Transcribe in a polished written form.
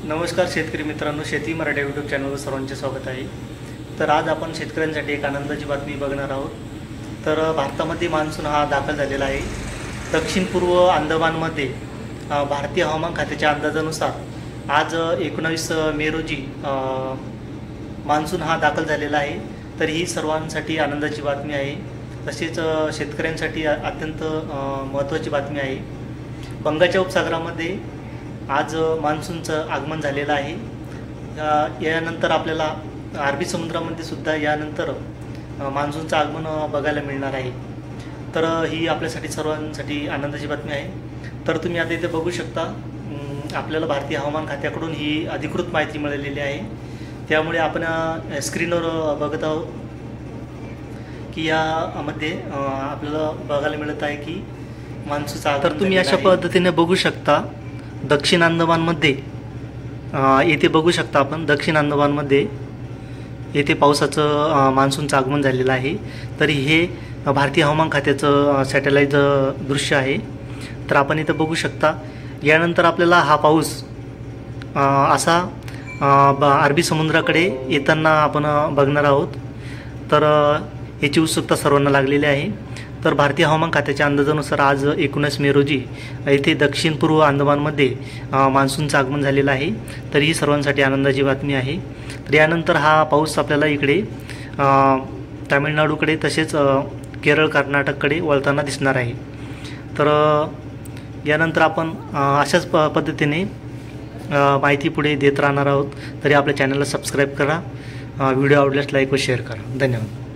नमस्कार शेतकरी मित्रांनो, शेती मराठी यूट्यूब चॅनलवर सर्वांचे स्वागत आहे। तर आज आपण शेतकऱ्यांसाठी एक आनंदाची बातमी बघणार आहोत। तर भारतामध्ये मान्सून हा दाखल झालेला आहे। दक्षिण पूर्व अंदमानमध्ये भारतीय हवामान खात्याच्या अंदाजानुसार आज 19 मे रोजी मान्सून हा दाखल झालेला आहे। तर ही सर्वांसाठी आनंदाची बातमी आहे, तसेच शेतकऱ्यांसाठी अत्यंत महत्त्वाची बातमी आहे। बंगालच्या उपसागरामध्ये आज मान्सूनचं आगमन झालेलं आहे। यानंतर आपल्याला अरबी समुद्रामध्ये सुद्धा यानंतर मान्सूनचं आगमन बघायला मिळणार आहे। तर ही आपल्यासाठी सर्वांसाठी आनंदाची बातमी आहे। तर तुम्ही आता इथे बघू शकता, आपल्याला भारतीय हवामान खात्याकडून ही अधिकृत माहिती मिळालेली आहे। त्यामुळे आपण स्क्रीनवर बघत आहोत की यामध्ये आपल्याला बघायला मिळत आहे की मान्सूनचा आगमन। तर तुम्ही अशा पद्धतीने बघू शकता, दक्षिण अंदमानमध्ये येथे बघू शकता आपण, दक्षिण अंदमानमध्ये येथे पावसाचं मान्सूनचं आगमन झालेलं आहे। तरी हे भारतीय हवामान खात्याचं सॅटेलाईट दृश्य आहे। तर आपण इथं बघू शकता, यानंतर आपल्याला हा पाऊस असा अरबी समुद्राकडे येताना आपण बघणार आहोत। तर याची उत्सुकता सर्वांना लागलेली आहे। तर भारतीय हवामान खात्याच्या अंदाजानुसार आज 19 मे रोजी येथे दक्षिण पूर्व अंदमानमध्ये मान्सूनचं आगमन झालेलं आहे। तर ही सर्वांसाठी आनंदाची बातमी आहे। तर यानंतर हा पाऊस आपल्याला इकडे तामिळनाडूकडे तसेच केरळ कर्नाटककडे वळताना दिसणार आहे। तर यानंतर आपण अशाच पद्धतीने माहिती पुढे देत राहणार आहोत। तरी आपल्या चॅनलला सबस्क्राईब करा, व्हिडिओ आवडल्यास लाईक व शेअर करा। धन्यवाद।